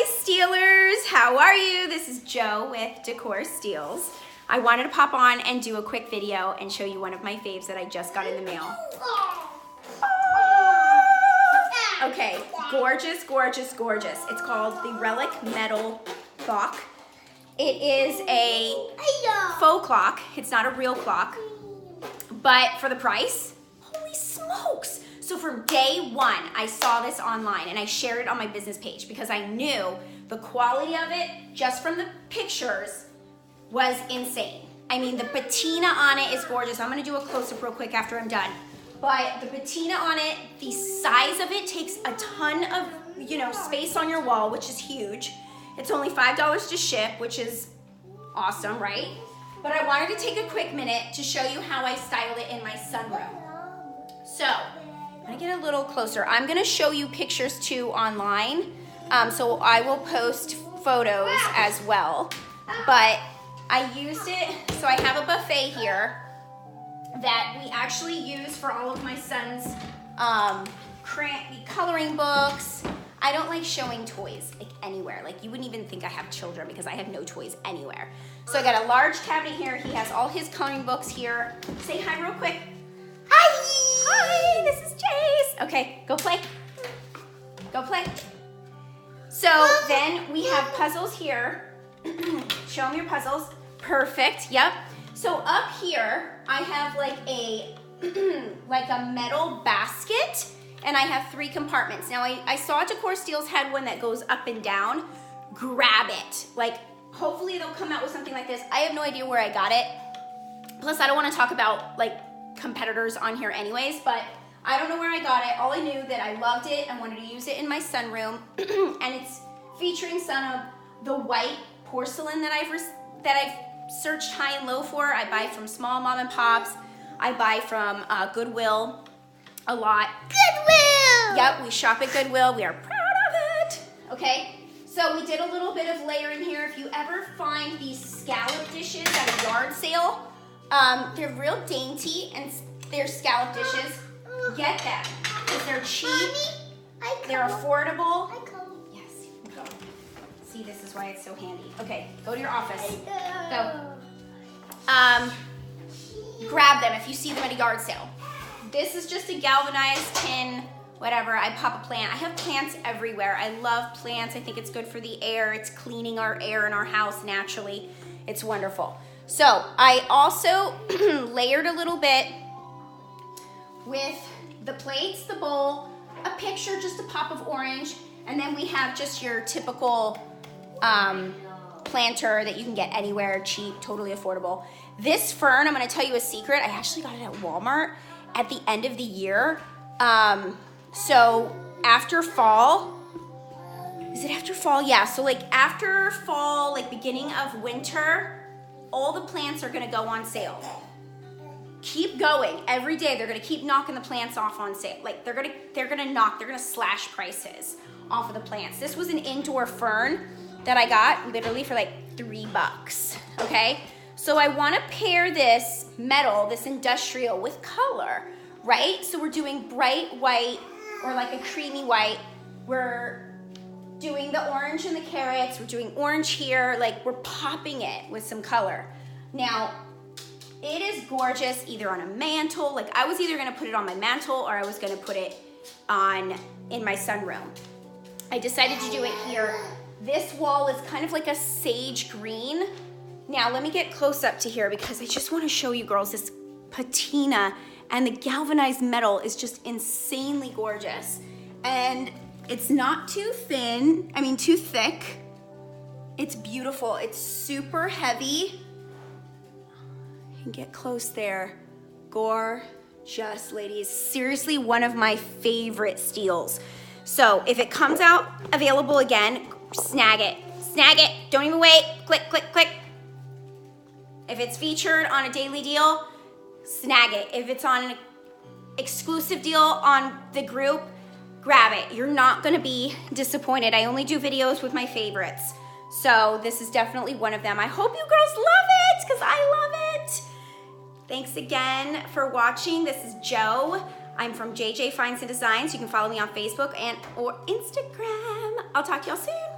Hi Steelers, how are you? This is Jo with Decor Steals. I wanted to pop on and do a quick video and show you one of my faves that I just got in the mail. Okay, gorgeous, gorgeous, gorgeous. It's called the Relic metal clock. It is a faux clock. It's not a real clock, but for the price, holy smokes. So from day one, I saw this online and I shared it on my business page because I knew the quality of it, just from the pictures, was insane. I mean, the patina on it is gorgeous. I'm gonna do a close-up real quick after I'm done. But the patina on it, the size of it takes a ton of, space on your wall, which is huge. It's only $5 to ship, which is awesome, right? But I wanted to take a quick minute to show you how I styled it in my sunroom. So, I'm gonna get a little closer. I'm gonna show you pictures too online. So I will post photos as well. But I used it, so I have a buffet here that we actually use for all of my son's coloring books. I don't like showing toys like anywhere. Like you wouldn't even think I have children because I have no toys anywhere. So I got a large cabinet here. He has all his coloring books here. Say hi real quick. Hi! Hi, this is Jace. Okay, go play. Go play. So then we have puzzles here. Show them your puzzles. Perfect, yep. So up here, I have like a metal basket, and I have 3 compartments. Now I saw Decor Steals had one that goes up and down. Grab it. Like, hopefully they'll come out with something like this. I have no idea where I got it. Plus, I don't want to talk about like competitors on here anyways, but I don't know where I got it. All I knew that I loved it. I wanted to use it in my sunroom, and it's featuring some of the white porcelain that I've searched high and low for. I buy from small mom and pops. I buy from Goodwill a lot. Goodwill! Yep, we shop at Goodwill. We are proud of it. Okay, so we did a little bit of layering here. If you ever find these scallop dishes at a yard sale, they're real dainty and they're scallop dishes. Get them because they're cheap. They're affordable. Yes, go. See, this is why it's so handy. Okay, go to your office. Go. Grab them if you see them at a yard sale. This is just a galvanized tin, whatever. I pop a plant. I have plants everywhere. I love plants. I think it's good for the air. It's cleaning our air in our house naturally. It's wonderful. So I also layered a little bit with the plates, the bowl, a picture, just a pop of orange, and then we have just your typical planter that you can get anywhere, cheap, totally affordable. This fern, I'm gonna tell you a secret. I actually got it at Walmart at the end of the year. So after fall, is it after fall? Yeah, so like after fall, like beginning of winter, all the plants are gonna go on sale. Keep going every day. They're gonna keep knocking the plants off on sale. Like they're gonna slash prices off of the plants. This was an indoor fern that I got literally for like $3, okay? So I wanna pair this metal, this industrial, with color, right? So we're doing bright white or like a creamy white. We're doing the orange and the carrots. We're doing orange here. Like we're popping it with some color. Now, it is gorgeous either on a mantle. Like I was either gonna put it on my mantle or I was gonna put it in my sunroom. I decided to do it here. This wall is kind of like a sage green. Now let me get close up to here because I just wanna show you girls this patina, and the galvanized metal is just insanely gorgeous. And it's not too too thick. It's beautiful, it's super heavy. You can get close there. Gorgeous, ladies. Seriously, one of my favorite steals. So if it comes out available again, snag it. Snag it, don't even wait. Click, click, click. If it's featured on a daily deal, snag it. If it's on an exclusive deal on the group, grab it. You're not gonna be disappointed. I only do videos with my favorites. So this is definitely one of them. I hope you girls love it, because I love it. Thanks again for watching. This is Jo. I'm from JJFinds&Designs. You can follow me on Facebook or Instagram. I'll talk to y'all soon.